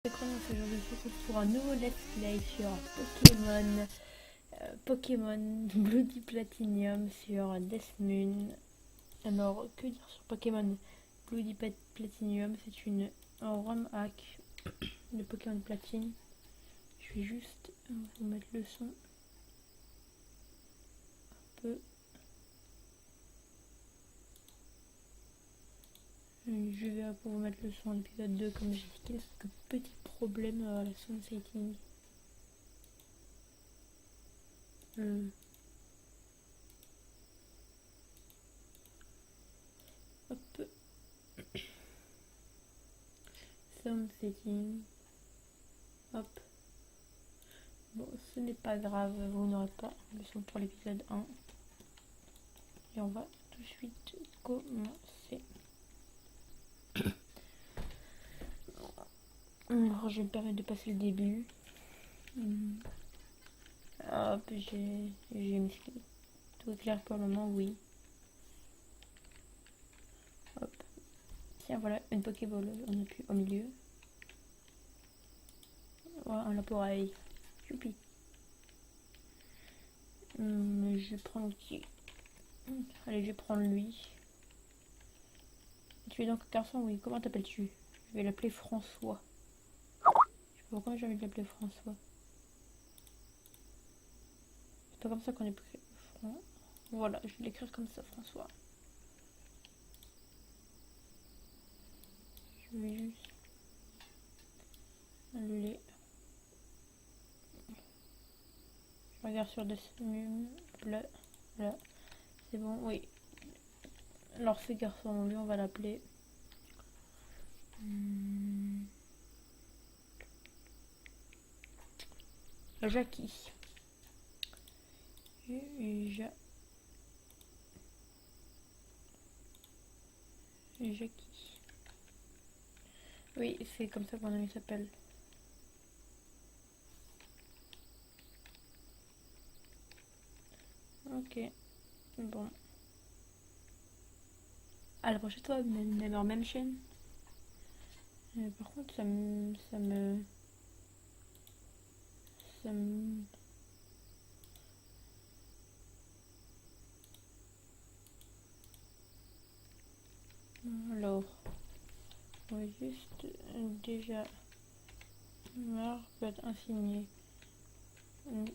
Aujourd'hui je vous retrouve pour un nouveau let's play sur Pokémon Bloody Platinum sur Death Moon. Alors que dire sur Pokémon Bloody Platinum? C'est un ROM hack de Pokémon Platine. Je vais juste vous mettre le son un peu. Je vais pour vous mettre le son à l'épisode 2 comme j'ai dit, quelques petits problèmes à la sound setting. Hop. Sound setting. Hop. Bon, ce n'est pas grave, vous n'aurez pas le son pour l'épisode 1. Et on va tout de suite commencer. Alors, je vais me permettre de passer le début. Hop, j'ai mis tout clair pour le moment, oui. Hop. Tiens, voilà, une Pokéball, on a plus au milieu. Voilà, un Laporeille. Youpi. Je vais prendre qui? Allez, je vais prendre lui. Tu es donc un garçon? Oui. Comment t'appelles-tu? Je vais l'appeler François. Je sais pas pourquoi j'ai envie de l'appeler François. C'est pas comme ça qu'on est pris. Voilà, je vais l'écrire comme ça, François. Je vais juste aller. Je regarde sur Desmum. Là, c'est bon, oui. Alors ce garçon, lui, on va l'appeler. Jackie. Jackie. Oui, c'est comme ça que mon ami s'appelle. Ok. Bon. À la prochaine fois, même en même chaîne. Par contre, ça me... Alors, on va juste déjà marre peut être insigné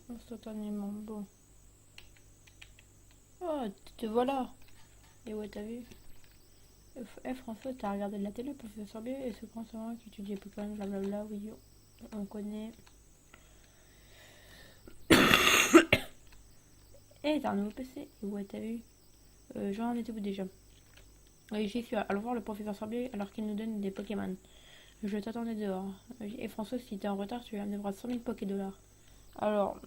instantanément. Bon. Oh, te voilà. Et ouais, t'as vu? François, t'as regardé de la télé, professeur Sorbier, et ce grand savant qui étudie Pokémon, blablabla, oui, on connaît. Eh, t'as un nouveau PC? Et ouais, t'as vu? J'en étais où déjà? Oui, j'y suis. Allons voir le professeur Sorbier alors qu'il nous donne des Pokémon. Je t'attendais dehors. Et François, si t'es en retard, tu me devras 100 000 Pokédollars. Alors,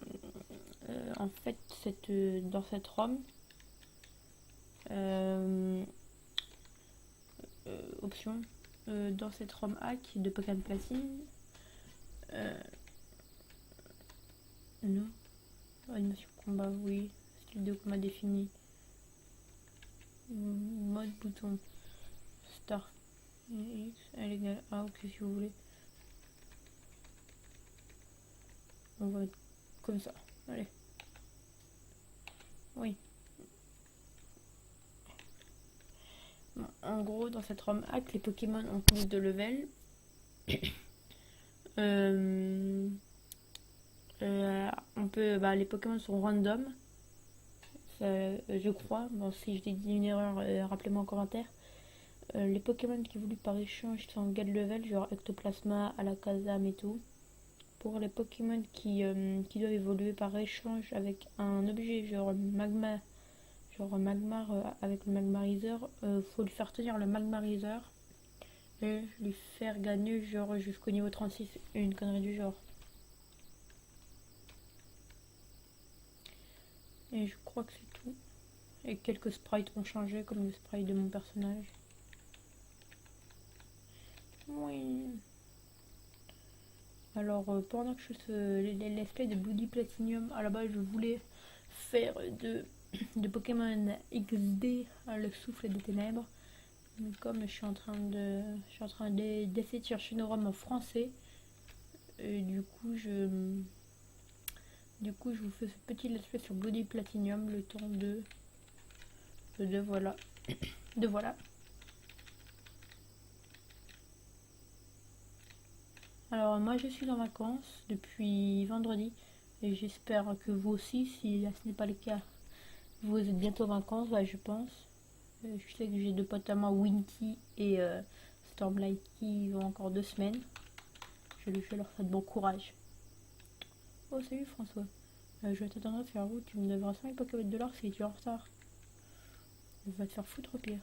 en fait, dans cette ROM, option, dans cette ROM hack de Pokémon Platine, non, animation combat, oui, style de combat défini, mode bouton, start, X, elle égale A, ok si vous voulez. On va être comme ça, allez. Oui. Bon, en gros, dans cette ROM hack, les Pokémon ont plus de level. On peut, les Pokémon sont random, je crois. Bon, si je dis une erreur, rappelez-moi en commentaire. Les Pokémon qui évoluent par échange sont en gade level, genre Ectoplasma, Alakazam et tout. Pour les Pokémon qui doivent évoluer par échange avec un objet genre Magmar avec le Magmarizer, faut lui faire tenir le Magmarizer et lui faire gagner genre jusqu'au niveau 36, une connerie du genre. Et je crois que c'est tout. Et quelques sprites ont changé, comme le sprite de mon personnage. Oui. Alors, pendant que je fais les let's play de Bloody Platinum, à la base, je voulais faire de Pokémon XD, le souffle des ténèbres. Mais comme je suis en train d'essayer de chercher une ROM en français, Et du coup, je vous fais ce petit let's play sur Body Platinum, le temps de voilà. De voilà. Alors, moi, je suis en vacances depuis vendredi. Et j'espère que vous aussi, si ce n'est pas le cas, vous êtes bientôt en vacances, ouais, je pense. Je sais que j'ai deux potes à moi, Winky et Stormlight, qui vont encore 2 semaines. Je leur souhaite bon courage. Oh, salut François. Je vais t'attendre à faire route. Tu me devras 5 Pokémon $ si tu es en retard. Je vais te faire foutre au pire.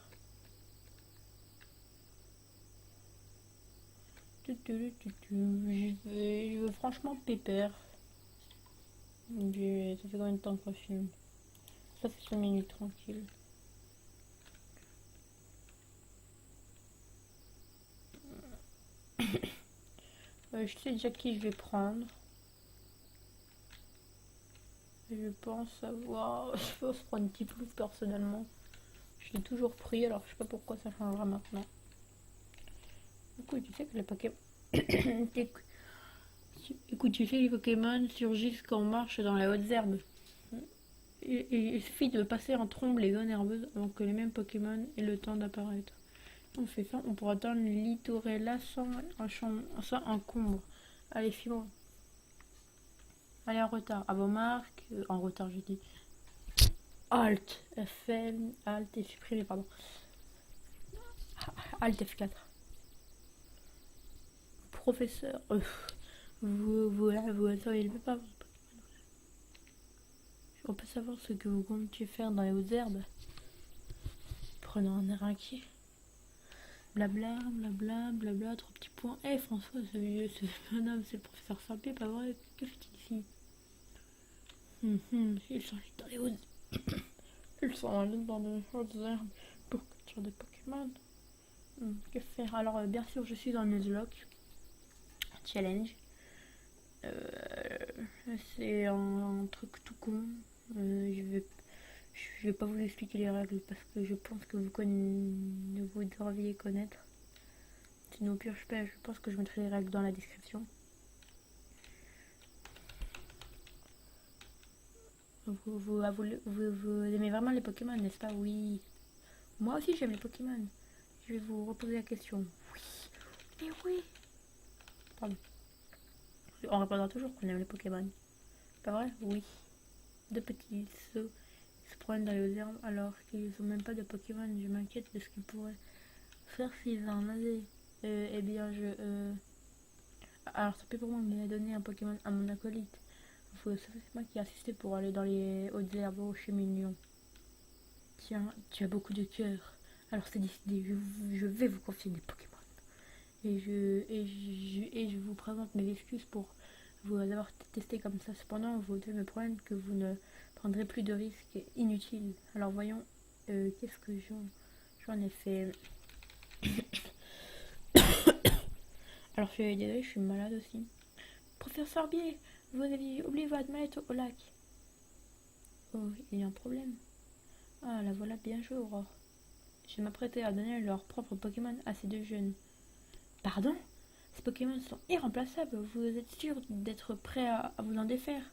Je veux franchement pépère. Ça fait combien de temps que je filme? Ça fait 5 minutes tranquille. Je sais déjà qui je vais prendre. Je pense avoir... Je pense prendre un petit plouf personnellement. Je l'ai toujours pris, alors je sais pas pourquoi ça changera maintenant. Du coup, tu sais que les Pokémon... Écoute, tu sais que les Pokémon surgissent quand on marche dans les hautes herbes. Il suffit de passer en trombe les zones herbeuses avant que les mêmes Pokémon aient le temps d'apparaître. On fait ça, on pourra atteindre le Littorella sans encombre. Allez, filons. Allez, en retard. À vos marques. En retard, j'ai dit. Alt. FM. Alt et supprimé, pardon. Alt F4. Professeur. Vous savez pas. On peut savoir ce que vous comptez faire dans les hautes herbes. Prenons un air inquiet. Blabla, blabla, blabla, 3 petits points. Eh François, ce bonhomme, c'est le professeur Sampé, pas vrai? Que fait-il ici? Ils sont allés dans les hautes. Ils sont allés dans les hautes herbes pour capturer des Pokémon. Que faire? Alors, bien sûr, je suis dans le Nuzlocke. Challenge. C'est un truc tout con. Je vais pas vous expliquer les règles parce que je pense que vous devriez connaître. Sinon, au pire, je pense que je mettrai les règles dans la description. Vous aimez vraiment les Pokémon, n'est-ce pas? Oui. Moi aussi, j'aime les Pokémon. Je vais vous reposer la question. Oui. Mais oui. Pardon. On répondra toujours qu'on aime les Pokémon. Pas vrai? Oui. Deux petits sauts se promènent dans les herbes alors qu'ils n'ont même pas de Pokémon. Je m'inquiète de ce qu'ils pourraient faire s'ils en avaient. Eh bien, alors, ça peut pour moi, mais donner un Pokémon à mon acolyte. C'est moi qui ai assisté pour aller dans les hautes herbes chez Mignon. Tiens, tu as beaucoup de cœur. Alors c'est décidé, je vais vous confier des Pokémon. Et je vous présente mes excuses pour vous avoir testé comme ça. Cependant, vous devez me promettre que vous ne prendrez plus de risques inutiles. Alors voyons, qu'est-ce que j'en ai fait. Alors je suis désolée, je suis malade aussi. Professeur Sorbier, vous avez oublié votre mallette au lac. Oh, il y a un problème. Ah, la voilà bien jouée, Aurore. Je m'apprêtais à donner leur propre Pokémon à ces deux jeunes. Pardon? Ces Pokémon sont irremplaçables. Vous êtes sûr d'être prêt à vous en défaire?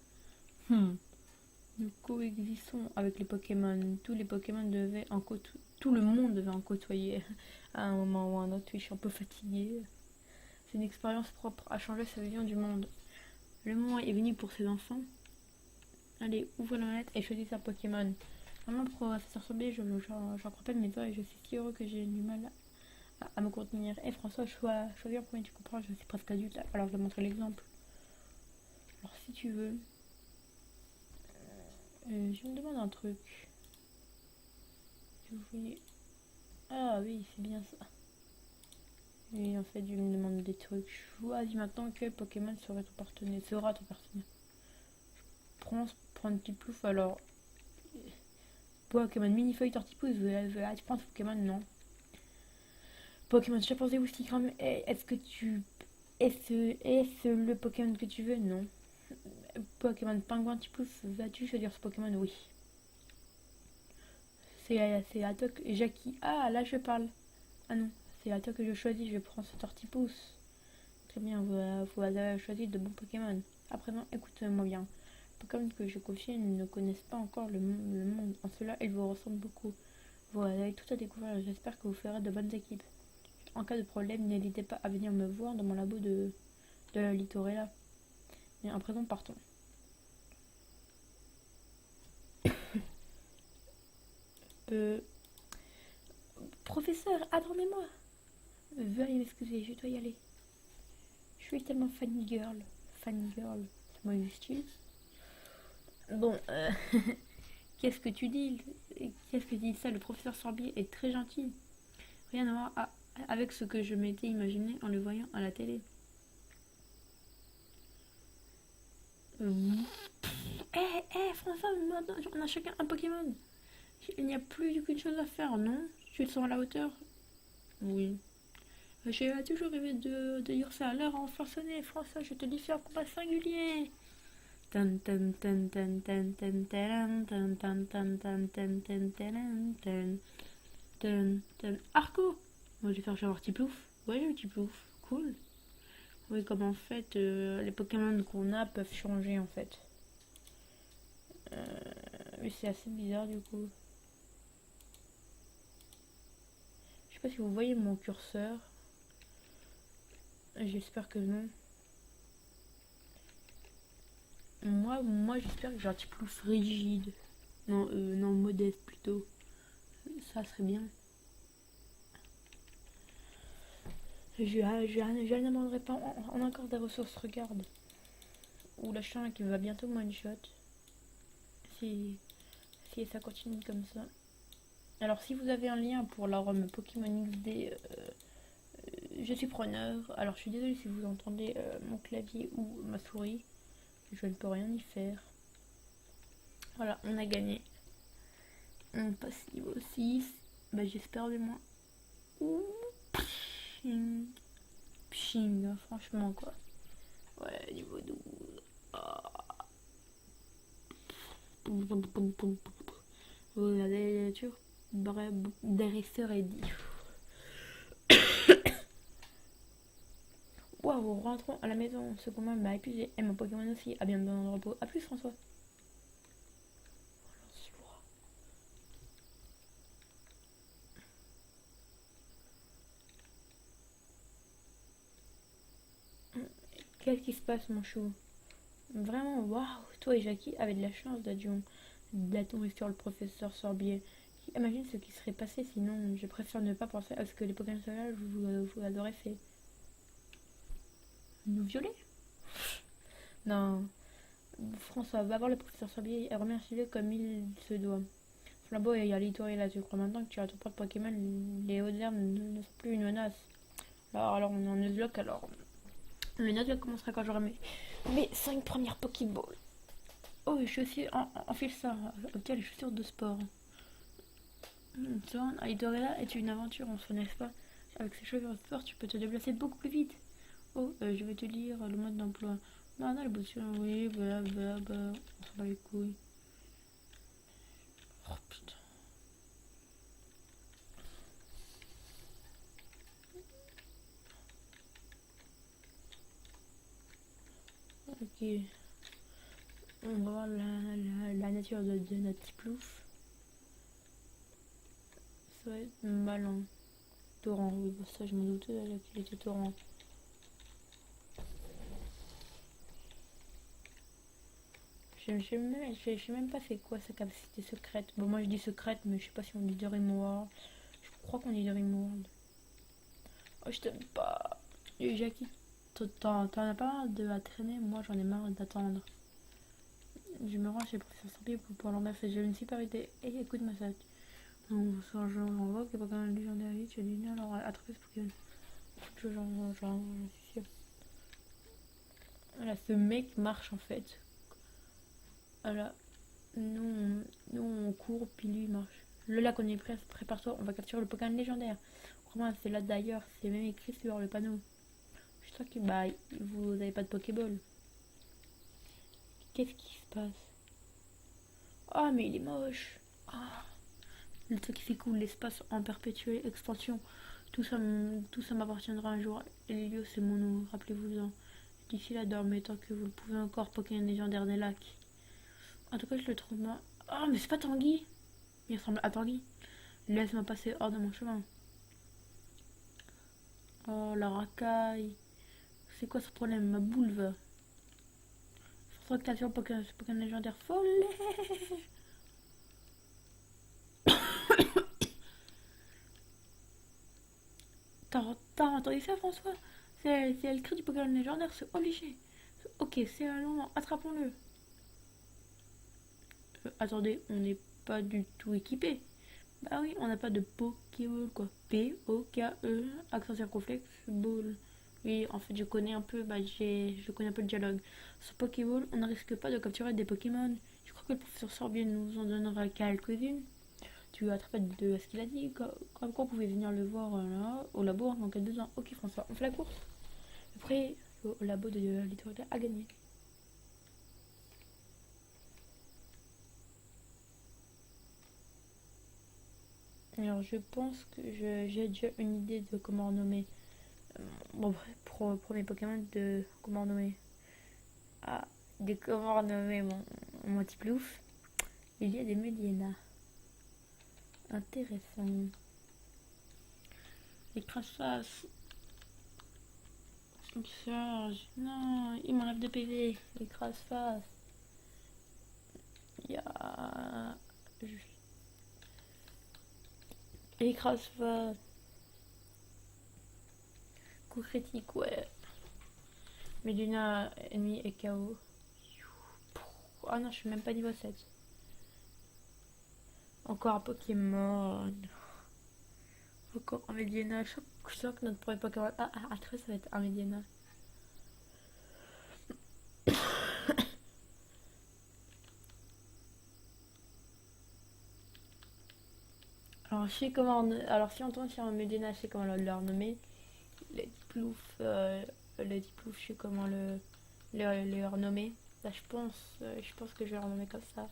Nous coexistons avec les Pokémon. Tous les Pokémon devaient tout le monde devait en côtoyer à un moment ou à un autre. Oui, je suis un peu fatiguée. C'est une expérience propre à changer sa vision du monde. Le moment est venu pour ces enfants. Allez, ouvre la manette et choisis un Pokémon. Vraiment, professeur Sorbier, j'en rappelle mes doigts et je suis si heureux que j'ai du mal à me contenir. Et François, choisis un premier, tu comprends, je suis presque adulte, alors je vais montrer l'exemple. Alors, si tu veux, je me demande un truc. Ah oui, c'est bien ça. Et en fait, je me demande des trucs. Choisis maintenant quel Pokémon sera ton partenaire. Prends un petit plouf alors. Pokémon Minifeuille Tortipousse, tu prends ce Pokémon? Non. Pokémon chimpanzé ou Sticram, est-ce le Pokémon que tu veux? Non. Pokémon Pingouin Tiplouf, vas-tu choisir ce Pokémon? Oui. C'est à toi que Jackie. Ah, là je parle. Ah non, c'est à toi que je choisis, je prends ce Tortipousse. Très bien, vous avez choisi de bons Pokémon. À présent, écoutez-moi bien. Les Pokémon que je confie ne connaissent pas encore le monde. En cela, ils vous ressemblent beaucoup. Vous avez tout à découvrir. J'espère que vous ferez de bonnes équipes. En cas de problème, n'hésitez pas à venir me voir dans mon labo de la Littorella. Et à présent, partons. Professeur, attendez-moi. Veuillez m'excuser, je dois y aller. Je suis tellement fangirl. Fangirl, c'est majuscule. Bon, qu'est-ce que tu dis? Qu'est-ce que tu dis ça? Le professeur Sorbier est très gentil. Rien à voir avec ce que je m'étais imaginé en le voyant à la télé. François, on a chacun un Pokémon. Il n'y a plus qu'une chose à faire, non? Tu te sens à la hauteur? Oui. J'ai toujours rêvé de dire ça à l'heure enfin sonné. François, je te dis faire un combat singulier. Tan tan tan tan tan tan tan tan tan tan tan tan tan tan tan tan tan. Arco! Moi je vais faire genre Tiplouf. Ouais, le Tiplouf. Cool. Oui, comme en fait, les Pokémon qu'on a peuvent changer en fait. Mais c'est assez bizarre du coup. Je sais pas si vous voyez mon curseur. J'espère que non. Moi j'espère que j'ai un Tiplouf rigide. Non, modeste plutôt. Ça serait bien. Je n'aborderai pas en encore des ressources, regarde. Ou la chambre qui va bientôt one shot. Si ça continue comme ça. Alors si vous avez un lien pour la ROM Pokémon XD, je suis preneur. Alors je suis désolée si vous entendez mon clavier ou ma souris. Je ne peux rien y faire. Voilà, on a gagné. On passe niveau 6. Bah j'espère du moins. Ouh, pshing. Pshing, franchement quoi. Ouais, niveau 12. Vous avez toujours dresseur et dit. Waouh, rentrons à la maison. Ce combat m'a épuisé. Et mon Pokémon aussi a bien besoin de repos. A plus, François. Qu'est-ce qui se passe, mon chou? Vraiment, waouh. Toi et Jackie avez de la chance d'attomber sur le professeur Sorbier. Imagine ce qui serait passé sinon. Je préfère ne pas penser à ce que les Pokémon sauvages vous auraient fait. Nous violer? Non. François, va voir le professeur Sorbier et remercie-le comme il se doit. Flambeau et Alitori là, tu crois maintenant que tu as ton propre Pokémon, les hautes herbes ne sont plus une menace. Alors on est en Nuzlocke, alors le Nuzlocke commencera quand j'aurai mes 5 premières Pokéballs. Oh, je suis aussi enfile ça, obtiens les chaussures de sport. Alitori là est une aventure en soi, n'est-ce pas? Avec ces chaussures de sport, tu peux te déplacer beaucoup plus vite. Oh, je vais te lire le mode d'emploi. Non, le bout oui, blablabla. On s'en bat les couilles. Oh putain. Ok. On va voir la nature de notre petit plouf. Ça va être malin. Torrent, oui, ça je m'en doutais qu'il était torrent. Je sais même pas c'est quoi sa capacité secrète. Bon, moi je dis secrète, mais je sais pas si on dit de Rimworld. Je crois qu'on dit de Rimworld. Oh, je t'aime pas. Et Jackie, t'en as pas marre de la traîner? Moi j'en ai marre d'attendre. Je me rends chez le professeur Sorbier pour pouvoir l'en faire. J'ai une super idée. Et écoute ma sac. Donc, je renvoie qu'il n'y a pas quand même légendaire élite. J'ai dit alors attraper ce Pokémon. J'en suis sûre. Voilà, ce mec marche en fait. Voilà. Nous on court, puis lui il marche. Le lac on est prêt, prépare-toi, on va capturer le Pokémon légendaire. Vraiment, c'est là d'ailleurs, c'est même écrit sur le panneau. Je suis sûr que bah, vous avez pas de Pokéball. Qu'est-ce qui se passe? Ah, mais il est moche. Ah. Le truc qui fait cool, l'espace en perpétuelle expansion. Tout ça m'appartiendra un jour. Elio, c'est mon nom, rappelez-vous-en. D'ici là, dormez tant que vous le pouvez encore, Pokémon légendaire des lacs. En tout cas, je le trouve moi. Oh, mais c'est pas Tanguy. Il ressemble à Tanguy. Laisse-moi passer hors de mon chemin. Oh, la racaille. C'est quoi ce problème? Ma boule va. Fractation Pokémon légendaire folle. T'as entendu ça, François? C'est le cri du Pokémon légendaire, c'est obligé. Ok, c'est un moment, attrapons-le. Attendez, on n'est pas du tout équipé. Bah oui, on n'a pas de Pokéball quoi. P-O-K-E, accent circonflexe, ball. Oui, en fait, je connais un peu, je connais un peu le dialogue. Sur Pokéball, on ne risque pas de capturer des Pokémon. Je crois que le professeur Sorbier nous en donnera quelques-unes. Tu as attrapé de ce qu'il a dit, comme quoi vous pouvez venir le voir là, au labo en cas de besoin. Ok François, on fait la course. Après, au labo de littérature à gagner. Alors je pense que j'ai déjà une idée de comment nommer. Bon, pour mes Pokémon, de comment nommer. Ah, de comment nommer mon petit plouf. Il y a des Medienas. Intéressant. Les crasse-face. Charge. Non, il m'enlève de PV. Les crasse-face. Il y a. Écrase-face. Coup critique, ouais. Medina ennemi et KO. Ah non, je suis même pas niveau 7. Encore un Pokémon. Encore un Medina. Je sens que notre premier Pokémon. Après, ça va être un Medina. Alors, je sais comment. Alors, si on tombe sur un Medina, je sais comment le renommer. Les ploufs. Les ploufs, je sais comment les renommer. Là, je pense que je vais le renommer comme ça.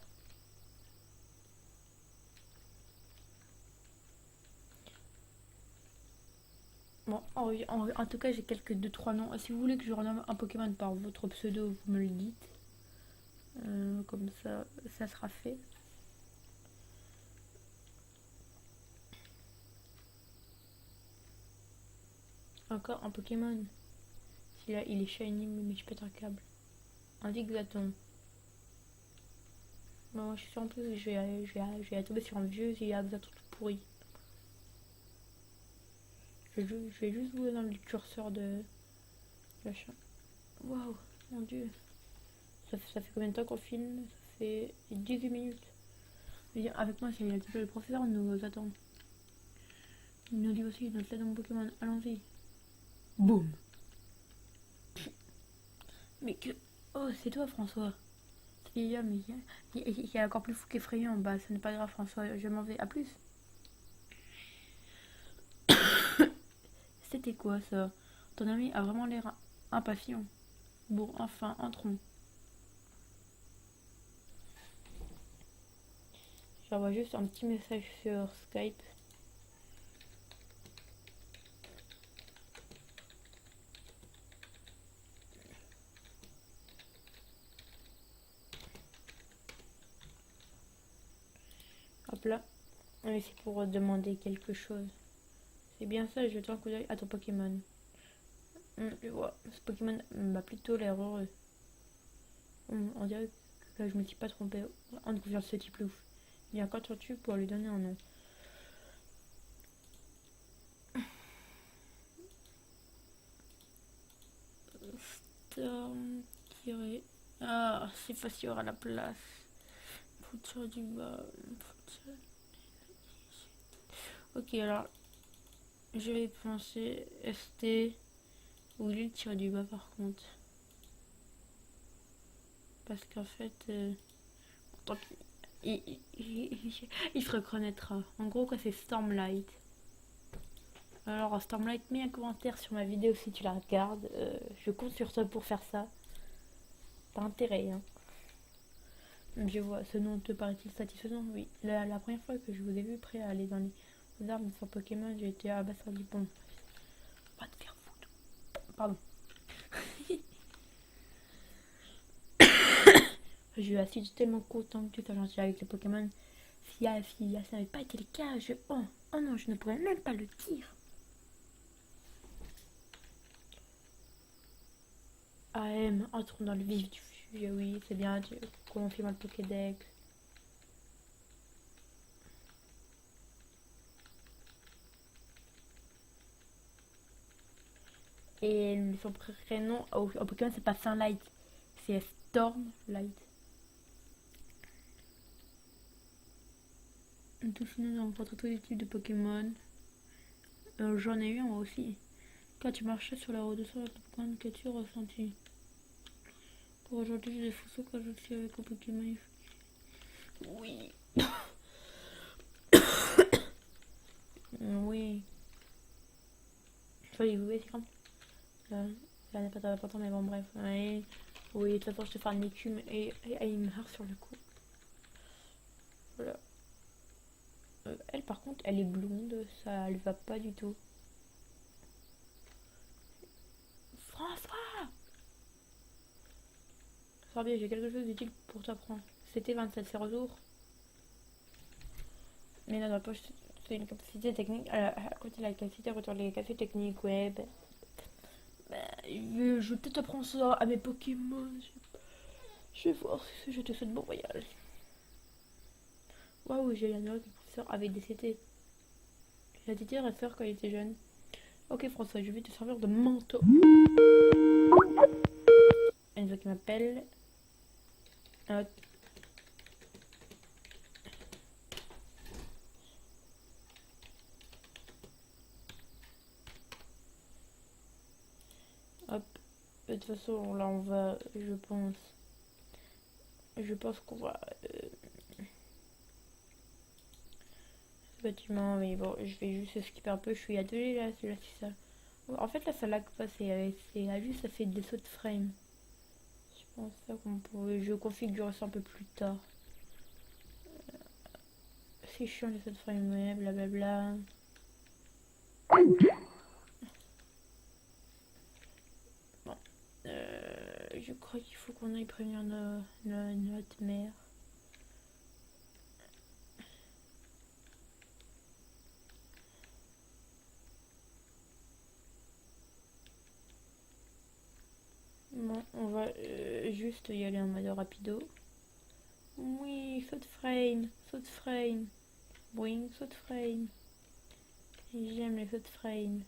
Bon, en tout cas, j'ai quelques 2-3 noms. Si vous voulez que je renomme un Pokémon par votre pseudo, vous me le dites. Comme ça sera fait. Encore un Pokémon. Celui-là, il est shiny, mais je pète un câble. Un Zigzaton. Bon, je suis sûr en plus que je vais tomber sur un vieux Zigzaton tout pourri. Je vais juste vous dans le curseur de l'achat. Waouh, mon dieu. Ça fait combien de temps qu'on filme? Ça fait 18 minutes. Avec moi, c'est le professeur nous attend. Il nous dit aussi notre aide mon Pokémon. Allons-y. Boum. Mais que... Oh, c'est toi, François. Il y a encore plus fou qu'effrayant. Bah, ce n'est pas grave, François. Je m'en vais. À plus. C'était quoi, ça? Ton ami a vraiment l'air impatient. Bon, enfin, entrons. J'envoie juste un petit message sur Skype. Hop là. Et c'est pour demander quelque chose. C'est bien ça, je jette un coup d'œil à ton Pokémon. Je vois, ce Pokémon m'a plutôt l'air heureux. On dirait que je me suis pas trompée en confiant ce type louf. Il y a encore tu pour lui donner un nom. Storm tiré. Ah, c'est facile à la place. Faut du bas. Ok, alors je vais penser ST ou lui tirer du bas par contre. Parce qu'en fait, tant il se reconnaîtra. En gros, quoi, c'est Stormlight. Alors, Stormlight, mets un commentaire sur ma vidéo si tu la regardes. Je compte sur toi pour faire ça. T'as intérêt, hein. Je vois, ce nom te paraît-il satisfaisant? Oui. La première fois que je vous ai vu prêt à aller dans armes sur Pokémon, j'ai été abasourdi. Bon, va te faire foutre. Pardon. Je suis tellement content que tu sois gentil avec les Pokémon. Si ça n'avait pas été le cas, oh non, je ne pourrais même pas le dire. AM, entrons dans le vif du sujet, oui, c'est bien, tu confirmes le Pokédex. Et son prénom au Pokémon, c'est pas Sunlight, c'est Stormlight. Tout sinon, on rencontre tous les types de Pokémon. J'en ai eu moi aussi. Quand tu marchais sur la route de soir, Pokémon, qu'as-tu ressenti? Pour aujourd'hui, j'ai des photos quand je suis avec un Pokémon. Oui. Oui. Soyez vous, c'est comme ça n'est pas important, mais bon, bref. Ouais. Oui, de toute façon, je te ferai une écume et il meurt sur le coup. Voilà. Elle, par contre, elle est blonde, ça lui va pas du tout. François! Sorbier, j'ai quelque chose d'utile pour t'apprendre. C'était 27, c'est retour. Mais dans la poche, c'est une capacité technique. À côté de la capacité, retourne les capacités techniques, ouais. Je vais peut-être apprendre ça à mes Pokémon. Je vais voir si je te souhaite bon voyage. Waouh, j'ai l'honneur que le professeur avait décédé. Il a été rester quand il était jeune. Ok François, je vais te servir de manteau. Une voix qui m'appelle. Hop. De toute façon, là on va, je pense qu'on va bâtiment, mais bon, je vais juste skipper un peu. Je suis attelée là, c'est ça. En fait, là ça lag pas, c'est juste ça fait des sauts de frame. Je pense ça qu'on pourrait. Je configure ça un peu plus tard. C'est chiant les sauts de frame, ouais, blablabla. Bon. Je crois qu'il faut qu'on aille prévenir notre mère. Bon, on va juste y aller en mode rapido. Oui, saut de frame, saut de frame. Boing, saut de frame. J'aime les sauts de frame.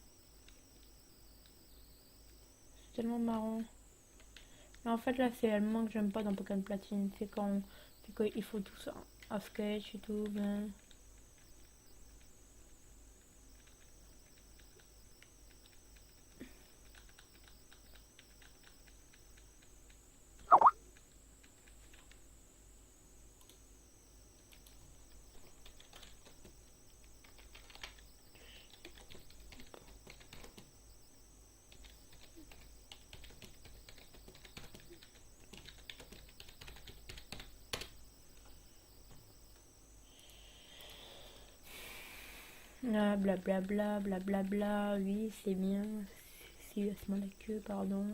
C'est tellement marrant. Mais en fait là c'est allemand que j'aime pas dans Pokémon Platine. C'est quand il faut tout ça. À sketch et tout. Ben... Ah, blablabla, blablabla, oui, c'est bien. C'est laisse-moi la queue, pardon.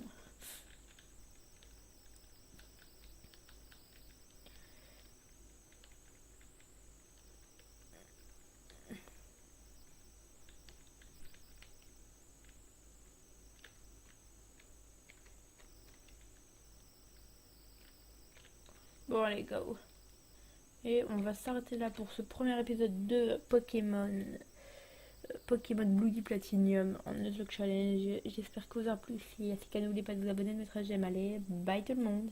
Bon, allez, go. Et on va s'arrêter là pour ce premier épisode de Pokémon Bloody Platinum en Nuzlocke Challenge. J'espère que vous a plu. Si c'est qu'à n'oubliez pas de vous abonner, de mettre un j'aime. Allez, bye tout le monde.